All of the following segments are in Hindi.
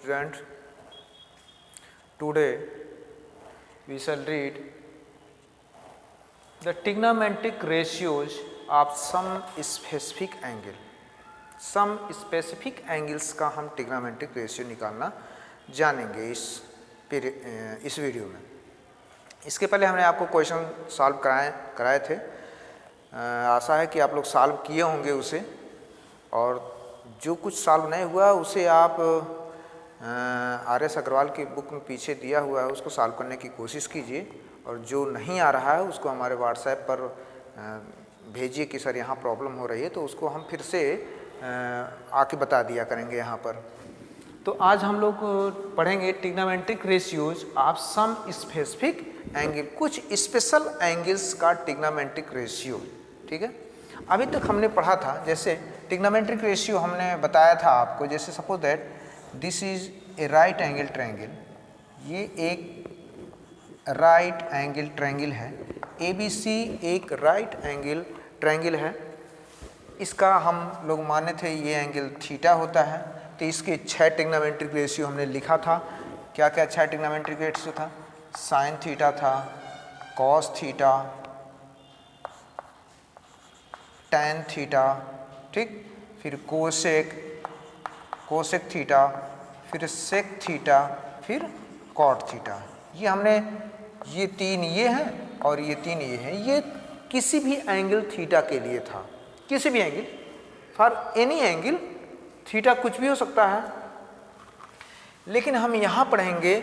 Student, today we shall read the trigonometric ratios of some specific angle. Some specific angles का हम trigonometric ratio निकालना जानेंगे इस वीडियो में। इसके पहले हमने आपको क्वेश्चन सॉल्व कराए थे। आशा है कि आप लोग सॉल्व किए होंगे उसे, और जो कुछ सॉल्व नहीं हुआ उसे आप RS अग्रवाल की बुक में पीछे दिया हुआ है, उसको सॉल्व करने की कोशिश कीजिए। और जो नहीं आ रहा है उसको हमारे व्हाट्सएप पर भेजिए कि सर यहाँ प्रॉब्लम हो रही है, तो उसको हम फिर से आके बता दिया करेंगे यहाँ पर। तो आज हम लोग पढ़ेंगे trigonometric ratios of some specific angle, कुछ स्पेशल एंगल्स का ट्रिग्नोमेट्रिक रेशियो। ठीक है, अभी तक हमने पढ़ा था, जैसे ट्रिग्नोमेट्रिक रेशियो हमने बताया था आपको, जैसे suppose that this is a right angle triangle, ये एक राइट एंगल ट्रायंगल है। ABC एक राइट एंगल ट्रायंगल है। इसका हम लोग माने थे ये एंगल थीटा होता है। तो इसके 6 ट्रिग्नोमेट्रिक रेशियो हमने लिखा था। क्या क्या 6 ट्रिग्नोमेट्रिक रेशियो था? साइन थीटा था, कॉस थीटा, टैन थीटा, ठीक, फिर कोसेक थीटा, फिर सेक थीटा, फिर कॉट थीटा। ये हमने ये 3 ये हैं और ये 3 ये हैं। ये किसी भी एंगल थीटा के लिए था, किसी भी angle, for any angle theta कुछ भी हो सकता है। लेकिन हम यहाँ पढ़ेंगे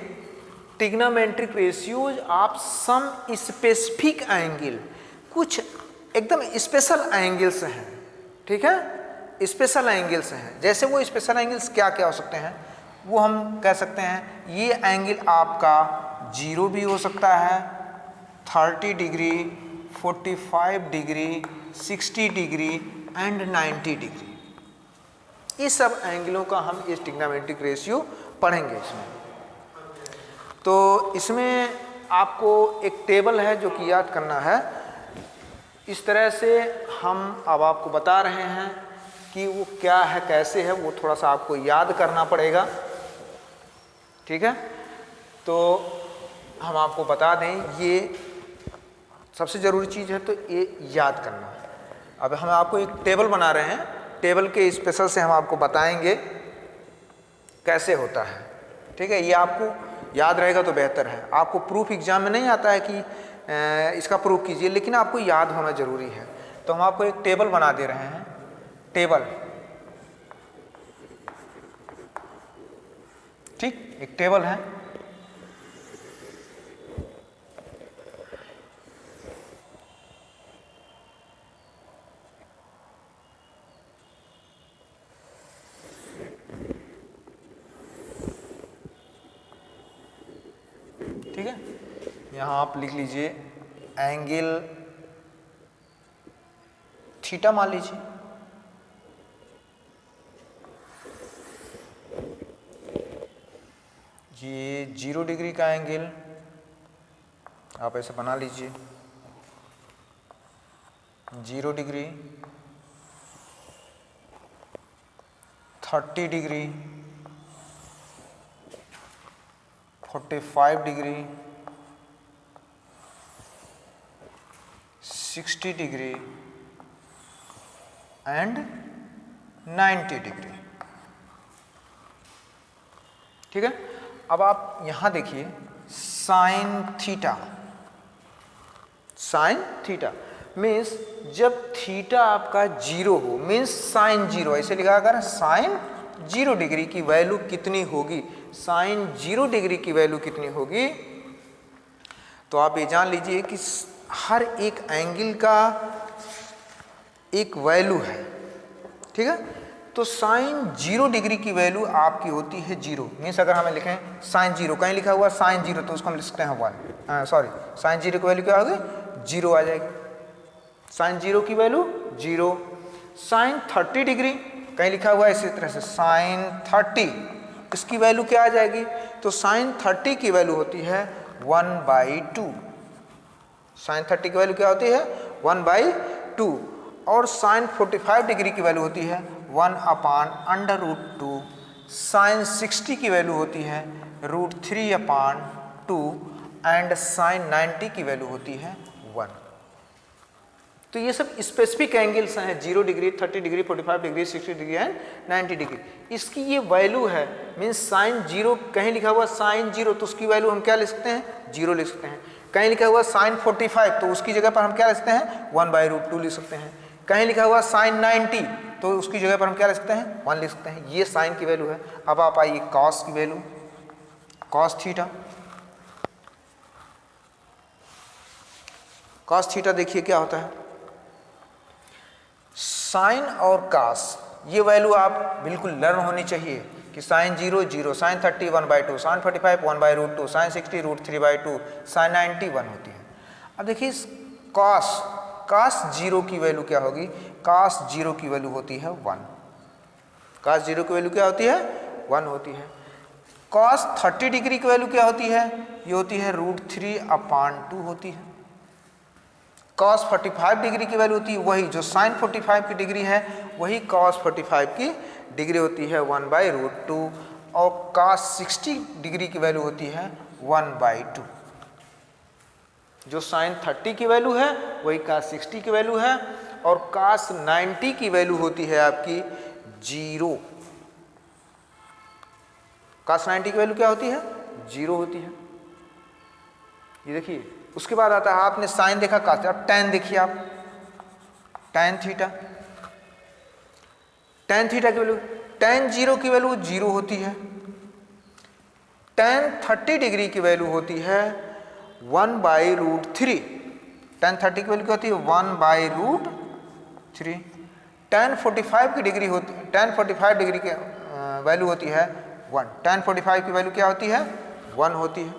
trigonometric ratios of some specific angle, कुछ एकदम स्पेशल एंगल्स हैं। ठीक है, स्पेशल एंगल्स हैं। जैसे वो स्पेशल एंगल्स क्या क्या हो सकते हैं, वो हम कह सकते हैं ये एंगल आपका 0 भी हो सकता है, 30 degree, 45 degree, 60 degree and 90 degree. इस सब एंगलों का हम इस ट्रिग्नोमेट्रिक रेशियो पढ़ेंगे इसमें। तो इसमें आपको एक टेबल है जो कि याद करना है। इस तरह से हम अब आपको बता रहे हैं कि वो क्या है, कैसे है, वो थोड़ा सा आपको याद करना पड़ेगा। ठीक है, तो हम आपको बता दें, ये सबसे ज़रूरी चीज़ है, तो ये याद करना। अब हम आपको एक टेबल बना रहे हैं, टेबल के स्पेशल से हम आपको बताएंगे कैसे होता है। ठीक है, ये आपको याद रहेगा तो बेहतर है। आपको प्रूफ एग्जाम में नहीं आता है कि इसका प्रूफ कीजिए, लेकिन आपको याद होना ज़रूरी है। तो हम आपको एक टेबल बना दे रहे हैं, टेबल, ठीक, एक टेबल है। ठीक है, यहाँ आप लिख लीजिए एंगल थीटा मान लीजिए। ये 0 डिग्री का एंगल आप ऐसे बना लीजिए, 0 degree, 30 degree, 45 degree, 60 degree and 90 degree. ठीक है, अब आप यहाँ देखिए sine theta. Sine theta means जब थीटा आपका 0 हो, मीन्स साइन 0, ऐसे लिखा कर साइन 0 डिग्री की वैल्यू कितनी होगी, साइन 0 डिग्री की वैल्यू कितनी होगी। तो आप ये जान लीजिए कि हर एक एंगल का एक वैल्यू है। ठीक है, तो साइन 0 डिग्री की वैल्यू आपकी होती है 0। मीन्स अगर हमें लिखें साइन 0, कहीं लिखा हुआ साइन 0, तो उसको हम लिख सकते हैं 1। सॉरी, साइन 0 की वैल्यू क्या होगी, 0 आ जाएगी। साइन 0 की वैल्यू 0। साइन 30 डिग्री कहीं लिखा हुआ है इसी तरह से साइन 30, इसकी वैल्यू क्या आ जाएगी, तो साइन 30 की वैल्यू होती है 1/2। साइन 30 की वैल्यू क्या होती है, 1/2। और साइन 45 डिग्री की वैल्यू होती है 1/√2 साइन 60 की वैल्यू होती है √3/2 एंड साइन 90 की वैल्यू होती है 1। तो ये सब स्पेसिफिक एंगल्स हैं, 0 degree, 30 degree, 45 degree, 60 degree and 90 degree. इसकी ये वैल्यू है, मीन्स साइन 0, कहीं लिखा हुआ साइन 0 तो उसकी वैल्यू हम क्या लिख सकते हैं, 0 लिख सकते हैं। कहीं लिखा हुआ साइन 45 तो उसकी जगह पर हम क्या लिख सकते हैं, 1/√2 लिख सकते हैं। कहीं लिखा हुआ साइन 90 तो उसकी जगह पर हम क्या लिख सकते हैं, 1 लिख सकते हैं। ये साइन की वैल्यू है। अब आप आइए कॉस की value, cos theta. Cos theta देखिए क्या होता है, साइन और कॉस ये वैल्यू आप बिल्कुल लर्न होनी चाहिए कि sine 0 0, sine 30 1/2, sine 45 1/√2, sine 60 √3/2, sine 90 1 होती है। अब देखिए कॉस 0 की वैल्यू क्या होगी, कॉस 0 की वैल्यू होती है 1। कॉस 0 की वैल्यू क्या होती है, 1 होती है। कॉस 30 डिग्री की वैल्यू क्या होती है, ये होती है √3/2 होती है। कॉस 45 डिग्री की वैल्यू होती है वही जो साइन 45 की डिग्री है, वही कॉस 45 की डिग्री होती है 1/√2, और कॉस 60 डिग्री की वैल्यू होती है 1/2। जो साइन 30 की वैल्यू है वही कॉस 60 की वैल्यू है, और कॉस 90 की वैल्यू होती है आपकी 0। कॉस 90 की वैल्यू क्या होती है, 0 होती है। ये देखिए, उसके बाद आता है, आपने साइन देखा कॉस, अब टैन देखिए आप, टैन थीटा। टैन थीटा की वैल्यू, टैन 0 की वैल्यू 0 होती है। टैन 30 डिग्री की वैल्यू होती है 1/√3। टैन 30 की वैल्यू क्या होती है, 1/√3। टैन 45 की डिग्री होती, टैन 45 डिग्री की वैल्यू होती है 1। टैन 45 की वैल्यू क्या होती है, 1 होती है।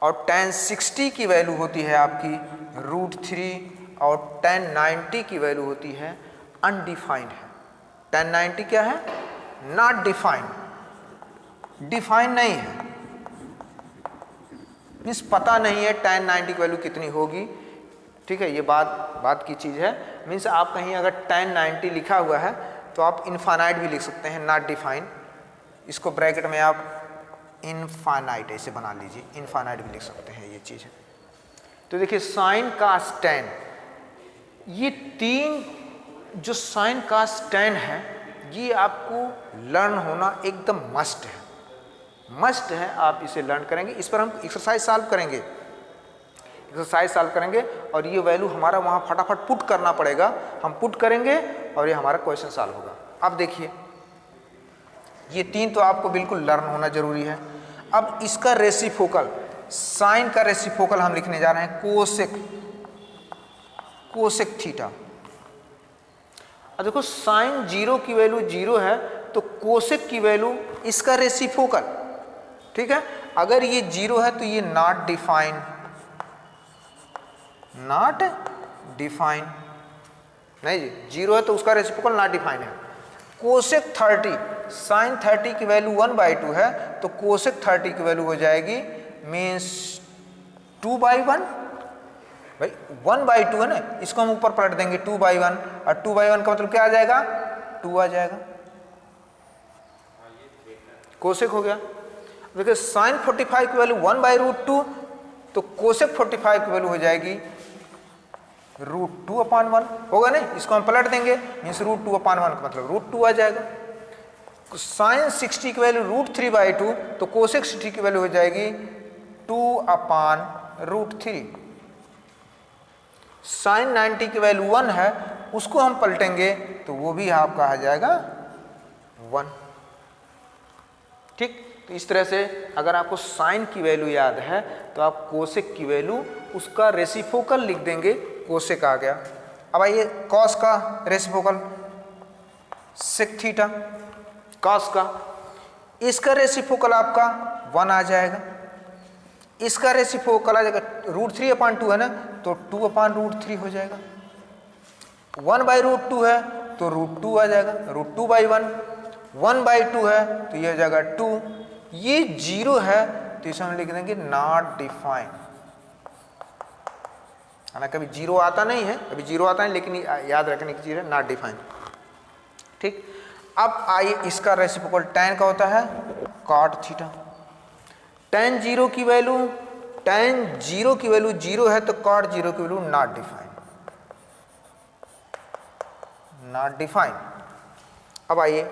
और टैन 60 की वैल्यू होती है आपकी √3, और टैन 90 की वैल्यू होती है अनडिफाइंड है। टैन 90 क्या है, नॉट डिफाइंड, डिफाइन नहीं है, मीन्स पता नहीं है टैन 90 की वैल्यू कितनी होगी। ठीक है, ये बात की चीज़ है। मीन्स आप कहीं अगर टैन 90 लिखा हुआ है तो आप इनफाइनाइट भी लिख सकते हैं, नॉट डिफाइंड। इसको ब्रैकेट में आप इनफाइनाइट ऐसे बना लीजिए, इनफाइनाइट भी लिख सकते हैं, ये चीज़ है। तो देखिए साइन कॉस टैन, ये तीन जो साइन कॉस टैन है ये आपको लर्न होना एकदम मस्ट है, मस्ट है। आप इसे लर्न करेंगे, इस पर हम एक्सरसाइज सॉल्व करेंगे, एक्सरसाइज सॉल्व करेंगे, और ये वैल्यू हमारा वहाँ फटाफट पुट करना पड़ेगा। हम पुट करेंगे और ये हमारा क्वेश्चन सॉल्व होगा। अब देखिए, ये तीन तो आपको बिल्कुल लर्न होना जरूरी है। अब इसका रेसिप्रोकल, साइन का रेसिप्रोकल हम लिखने जा रहे हैं कोसेक थीटा। अब देखो साइन 0 की वैल्यू 0 है तो कोसेक की वैल्यू इसका रेसिप्रोकल, ठीक है। अगर ये 0 है तो ये नॉट डिफाइन नहीं जी, 0 है तो उसका रेसिप्रोकल नॉट डिफाइन है। कोसेक 30, साइन 30 की वैल्यू 1/2 है तो कोसेक 30 की वैल्यू हो जाएगी मीन्स 2/1। भाई 1/2 है ना, इसको हम ऊपर पलट देंगे 2/1, और 2/1 का मतलब क्या आ जाएगा, 2 आ जाएगा, कोसेक हो गया। देखिए साइन 45 की वैल्यू 1/√2 तो कोसेक 45 की वैल्यू हो जाएगी √2/1 होगा नहीं, इसको हम पलट देंगे मीन्स √2/1 का मतलब √2 आ जाएगा। साइन 60 की वैल्यू √3/2 तो कोसेक 60 की वैल्यू हो जाएगी 2/√3। साइन 90 की वैल्यू 1 है, उसको हम पलटेंगे तो वो भी आपका आ जाएगा 1। ठीक, तो इस तरह से अगर आपको साइन की वैल्यू याद है तो आप कोसेक की वैल्यू उसका रेसिप्रोकल लिख देंगे, कोसेक आ गया। अब आइए कॉस का रेसिप्रोकल, सेक थीटा, कॉस का, इसका रेसिप्रोकल आपका 1 आ जाएगा, इसका रेसिप्रोकल आ जाएगा √3/2 है ना तो 2/√3 हो जाएगा। 1/√2 है तो √2 आ जाएगा, √2/1, 1/2 है तो ये हो जाएगा 2। ये 0 है तो इसे हम लिख देंगे नॉट डिफाइन। हालांकि कभी 0 आता नहीं है, कभी 0 आता है, लेकिन याद रखने की चीज़ है नॉट डिफाइन। ठीक, अब आइए इसका रेसिप्रोकल tan का होता है cot थीटा। tan 0 की वैल्यू 0 है तो cot 0 की वैल्यू नॉट डिफाइंड। अब आइए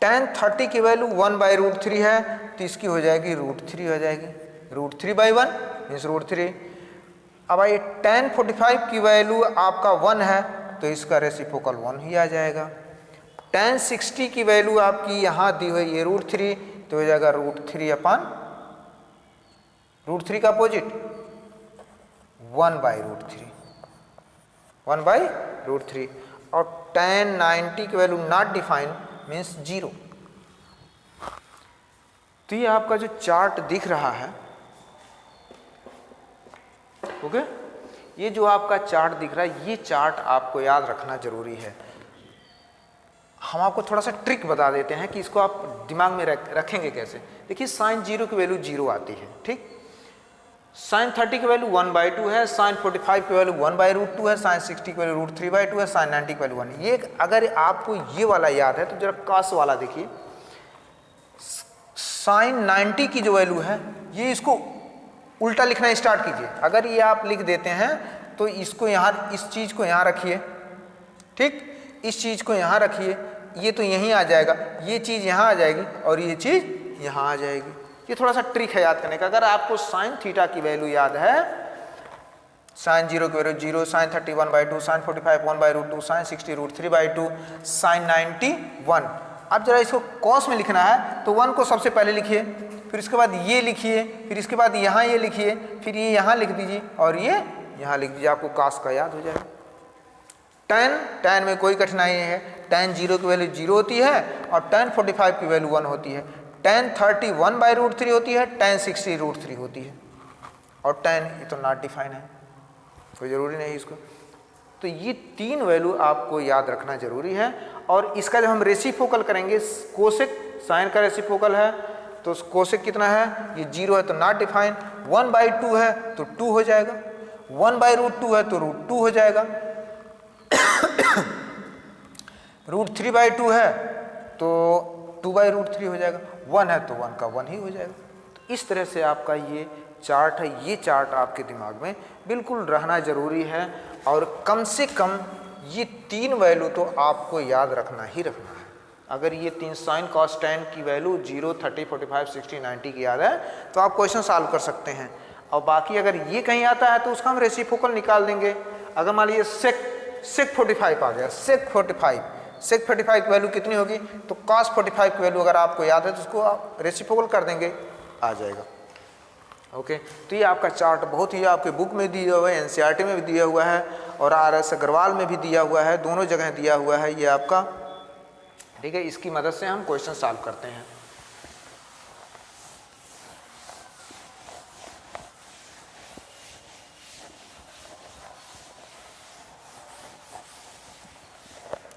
tan 30 की वैल्यू 1/√3 है तो इसकी हो जाएगी √3 हो जाएगी, √3/1 मीन्स √3। अब आइए tan 45 की वैल्यू आपका 1 है तो इसका रेसिप्रोकल 1 ही आ जाएगा। tan 60 की वैल्यू आपकी यहाँ दी हुई ये √3 तो हो जाएगा √3 का अपोजिट 1/√3 1/√3। और tan 90 की वैल्यू नॉट डिफाइंड मीन्स 0। तो ये आपका जो चार्ट दिख रहा है, ओके, ये जो आपका चार्ट दिख रहा है ये चार्ट आपको याद रखना जरूरी है। हम आपको थोड़ा सा ट्रिक बता देते हैं कि इसको आप दिमाग में रखेंगे कैसे। देखिए sin 0 की वैल्यू 0 आती है, ठीक। sin 30 की वैल्यू 1/2 है, sin 45 की वैल्यू 1/√2 है, sin 60 की वैल्यू √3/2 है, sin 90 की वैल्यू 1। ये अगर आपको ये वाला याद है तो जरा cos वाला देखिए। sin 90 की जो वैल्यू है ये इसको उल्टा लिखना स्टार्ट कीजिए। अगर ये आप लिख देते हैं तो इसको यहाँ, इस चीज़ को यहाँ रखिए, ठीक, इस चीज़ को यहाँ रखिए, ये तो यहीं आ जाएगा, ये चीज़ यहाँ आ जाएगी और ये चीज़ यहाँ आ जाएगी। ये थोड़ा सा ट्रिक है याद करने का। अगर आपको sin थीटा की वैल्यू याद है, sin 0 की value 0, sin 30 1/2, sin 45 1/√2, sin 60 √3/2, sin 90 1। अब जरा इसको cos में लिखना है तो 1 को सबसे पहले लिखिए, फिर इसके बाद ये लिखिए, फिर इसके बाद यहाँ ये लिखिए, फिर ये यहाँ लिख दीजिए और ये यहाँ लिख दीजिए, आपको cos का याद हो जाएगा। tan में कोई कठिनाई नहीं है। tan 0 की वैल्यू 0 होती है और tan 45 की वैल्यू 1 होती है। tan 30 1/√3 होती है, tan 60 √3 होती है और tan ये तो नॉट डिफाइन है, कोई ज़रूरी नहीं इसको। तो ये 3 वैल्यू आपको याद रखना जरूरी है। और इसका जब हम रेसिप्रोकल करेंगे, कोसेक साइन का रेसिप्रोकल है तो कोसेक कितना है, ये 0 है तो नॉट डिफाइन, 1/2 है तो 2 हो जाएगा, 1/√2 है तो √2 हो जाएगा, √3/2 है तो 2/√3 हो जाएगा, 1 है तो 1 का 1 ही हो जाएगा। तो इस तरह से आपका ये चार्ट है, ये चार्ट आपके दिमाग में बिल्कुल रहना जरूरी है। और कम से कम ये 3 वैल्यू तो आपको याद रखना ही रखना है। अगर ये 3 sin cos tan की वैल्यू 0 30 45 60 90 की याद है तो आप क्वेश्चन सॉल्व कर सकते हैं। और बाकी अगर ये कहीं आता है तो उसका हम रेसिप्रोकल निकाल देंगे। अगर मान लीजिए sec 45 आ गया, sec 45 की वैल्यू कितनी होगी, तो cos 45 की वैल्यू अगर आपको याद है तो उसको आप रेसिप्रोकल कर देंगे, आ जाएगा। ओके, तो ये आपका चार्ट बहुत ही आपके बुक में दिया हुआ है, एनसीईआरटी में भी दिया हुआ है और आरएस अग्रवाल में भी दिया हुआ है, दोनों जगह दिया हुआ है ये आपका, ठीक है। इसकी मदद से हम क्वेश्चन सॉल्व करते हैं।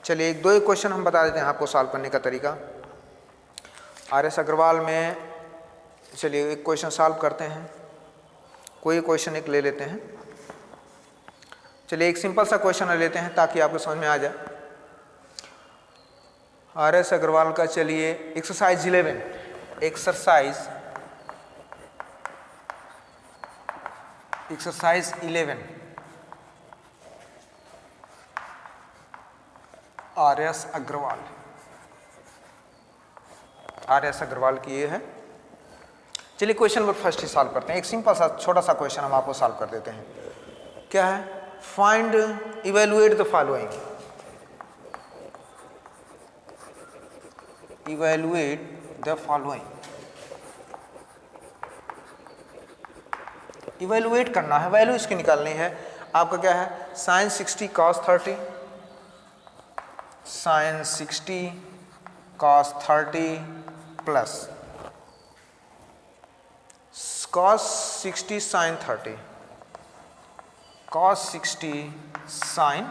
चलिए एक दो क्वेश्चन हम बता देते हैं आपको सॉल्व करने का तरीका। आरएस अग्रवाल में चलिए एक क्वेश्चन सॉल्व करते हैं, कोई क्वेश्चन एक ले लेते हैं। चलिए एक सिंपल सा क्वेश्चन ले लेते हैं ताकि आपको समझ में आ जाए। आरएस अग्रवाल का चलिए एक्सरसाइज 11 आरएस अग्रवाल की ये है। चलिए क्वेश्चन नंबर फर्स्ट ही सॉल्व करते हैं। एक सिंपल सा छोटा सा क्वेश्चन हम आपको सॉल्व कर देते हैं। क्या है, find evaluate the following, evaluate करना है, वैल्यू इसकी निकालनी है। आपका क्या है, sin 60 cos 30, sin 60 cos 30 plus cos 60 sin 30, cos 60 sin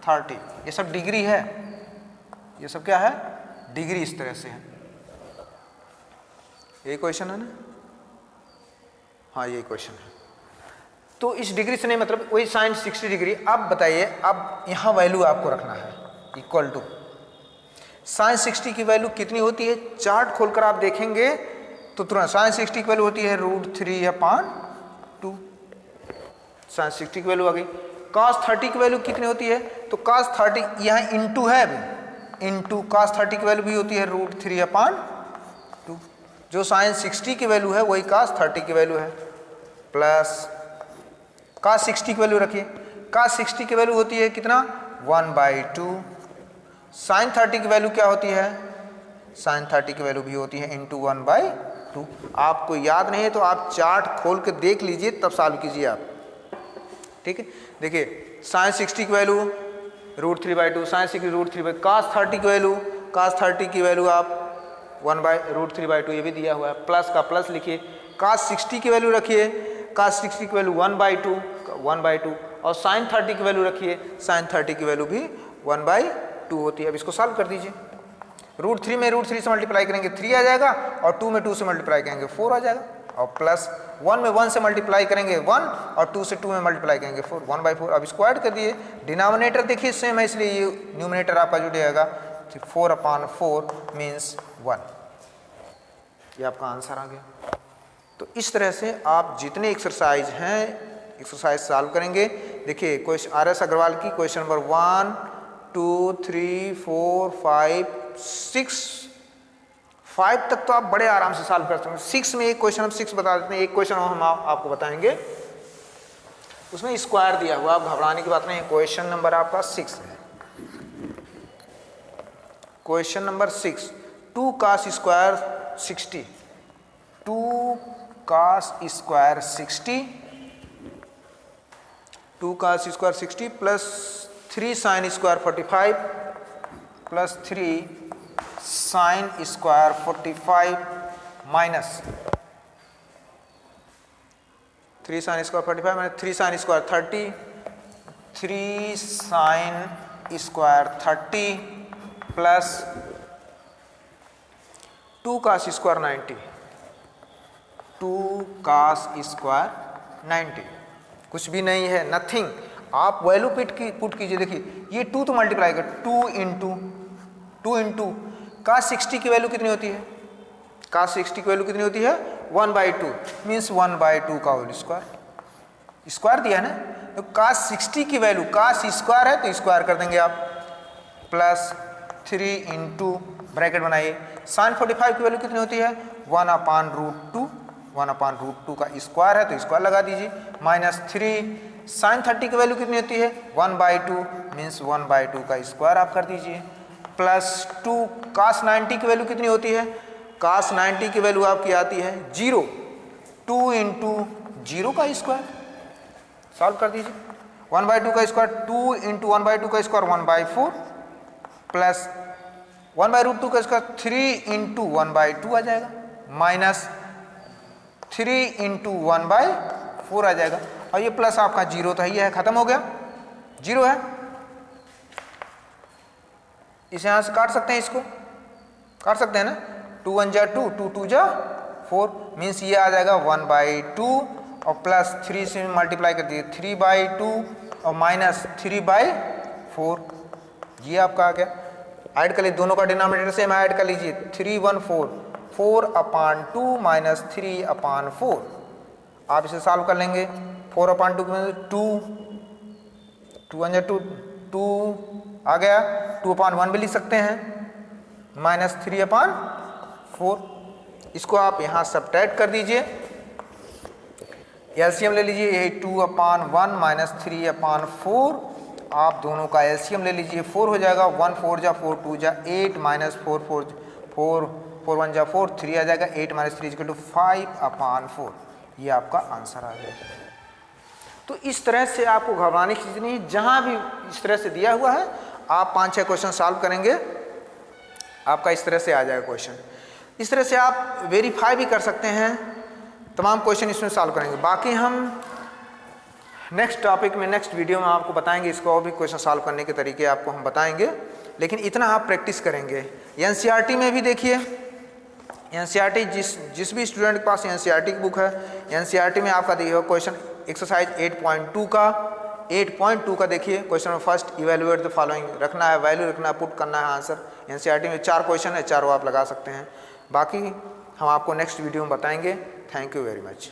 30, ये सब डिग्री है, ये सब क्या है, डिग्री इस तरह से है। ये क्वेश्चन है ना, हाँ ये क्वेश्चन है। तो इस डिग्री से नहीं मतलब वही sin 60 डिग्री। अब बताइए, अब यहाँ वैल्यू आपको रखना है इक्वल टू साइन 60 की वैल्यू कितनी होती है? चार्ट खोलकर आप देखेंगे तो तुरंत साइन 60 की वैल्यू होती है √3/2। साइन 60 की वैल्यू आ गई। cos 30 की वैल्यू कितनी होती है? तो cos 30 यहाँ इंटू है, अभी इंटू cos 30 की वैल्यू भी होती है √3/2। जो साइन 60 की वैल्यू है वही cos 30 की वैल्यू है, प्लस cos 60 की वैल्यू रखिए। cos 60 की वैल्यू होती है कितना? 1/2। साइन 30 की वैल्यू क्या होती है? साइन 30 की वैल्यू भी होती है इंटू 1/2। आपको याद नहीं है तो आप चार्ट खोल के देख लीजिए, तब सॉल्व कीजिए आप, ठीक है। देखिए साइन 60 की वैल्यू √3/2, साइन 60 √3/2, cos 30 की वैल्यू, cos 30 की वैल्यू आप 1/√3/2, ये भी दिया हुआ है, प्लस का प्लस लिखिए। cos 60 की वैल्यू रखिए, cos 60 की वैल्यू 1/2 और साइन 30 की वैल्यू रखिए, साइन 30 की वैल्यू भी 1/2 होती है। अब इसको सॉल्व कर दीजिए। √3 में √3 से मल्टीप्लाई करेंगे 3 आ जाएगा, और 2 में 2 से मल्टीप्लाई करेंगे 4 आ जाएगा, और प्लस 1 में 1 से मल्टीप्लाई करेंगे 1, और 2 से 2 में मल्टीप्लाई करेंगे 4, 1/4। अब इसको ऐड कर दिए। डिनोमिनेटर देखिए सेम है, इसलिए ये न्यूमिनेटर आपका जुड़ जाएगा 4/4 मीन्स 1। ये आपका आंसर आ गया। तो इस तरह से आप जितने एक्सरसाइज हैं एक्सरसाइज सॉल्व करेंगे। देखिए क्वेश्चन RS अग्रवाल की क्वेश्चन नंबर 1 2 3 4 5 6 5 तक तो आप बड़े आराम से सॉल्व कर सकते हैं। 6 में एक क्वेश्चन हम 6 बता देते हैं, एक क्वेश्चन हम आपको बताएंगे, उसमें स्क्वायर दिया हुआ, आप घबराने की बात नहीं। क्वेश्चन नंबर आपका 6 है, question number 6, 2 cos square 60, 2 cos square 60, 2 cos square 60 plus 3 sin square 45 plus 3 sin square 45 minus 3 sin square 45 minus 3 sin square 30, 3 sin square 30 plus 2 cos square 90, 2 cos square 90। कुछ भी नहीं है, नथिंग। आप वैल्यू पुट कीजिए। देखिए ये 2 तो मल्टीप्लाई कर 2 इंटू cos 60 की वैल्यू कितनी होती है? cos 60 की वैल्यू कितनी होती है? 1/2 मीन्स 1/2 का होल स्क्वायर। स्क्वायर दिया है ना, तो cos 60 की वैल्यू, cos स्क्वायर है तो स्क्वायर कर देंगे आप, प्लस 3 इंटू ब्रैकेट बनाइए। sin 45 की वैल्यू कितनी होती है? 1/√2, 1/√2 का स्क्वायर है तो स्क्वायर लगा दीजिए, माइनस 3 sin 30 की वैल्यू कितनी होती है? 1/2 मीन्स 1/2 का स्क्वायर आप कर दीजिए, प्लस 2 cos 90 की वैल्यू कितनी होती है? cos 90 की वैल्यू आपकी आती है 0, 2 इंटू 0 का स्क्वायर, सॉल्व कर दीजिए। 1/2 का स्क्वायर 2 इंटू 1/2 का स्क्वायर 1/4 प्लस 1/√2 का स्क्वायर 3 इंटू 1/2 आ जाएगा, माइनस 3 इंटू 1/4 आ जाएगा, और ये प्लस आपका 0 तो ये है, खत्म हो गया, 0 है। इसे यहाँ से काट सकते हैं, इसको काट सकते हैं ना, 2 1 जा 2, 2 2 जा 4 मीन्स ये आ जाएगा 1/2, और प्लस 3 से मल्टीप्लाई कर दिए 3/2 और माइनस 3/4, ये आपका आ गया। ऐड कर लीजिए, दोनों का डिनोमिनेटर सेम ऐड कर लीजिए, 3 1 4, 4/2 माइनस 3/4, आप इसे सॉल्व कर लेंगे। 4/2 में 2 1 जा 2, 2 आ गया, 2/1 भी लिख सकते हैं, माइनस 3/4, इसको आप यहाँ सब्ट्रैक्ट कर दीजिए, एलसीएम ले लीजिए, यही 2/1 माइनस 3/4, आप दोनों का एलसीएम ले लीजिए, 4 हो जाएगा, 1 4 जा 4 2 जा 8 माइनस 4 4 1 जा 4 3 आ जाएगा, 8 माइनस 3 = 5/4, ये आपका आंसर आ गया। तो इस तरह से आपको घबराने की चीज़ नहीं, जहाँ भी इस तरह से दिया हुआ है आप 5-6 क्वेश्चन सॉल्व करेंगे, आपका इस तरह से आ जाएगा क्वेश्चन। इस तरह से आप वेरीफाई भी कर सकते हैं, तमाम क्वेश्चन इसमें सॉल्व करेंगे। बाकी हम नेक्स्ट टॉपिक में, नेक्स्ट वीडियो में आपको बताएंगे, इसको और भी क्वेश्चन सॉल्व करने के तरीके आपको हम बताएंगे, लेकिन इतना आप प्रैक्टिस करेंगे। एनसीईआरटी में भी देखिए, एनसीईआरटी जिस भी स्टूडेंट के पास एनसीईआरटी की बुक है, एनसीईआरटी में आपका देखिए क्वेश्चन एक्सरसाइज 8.2 का देखिए question first, evaluate the following रखना है, वैल्यू रखना है, पुट करना है आंसर, एनसीईआरटी में 4 क्वेश्चन है, चारों आप लगा सकते हैं। बाकी हम आपको नेक्स्ट वीडियो में बताएंगे। Thank you very much.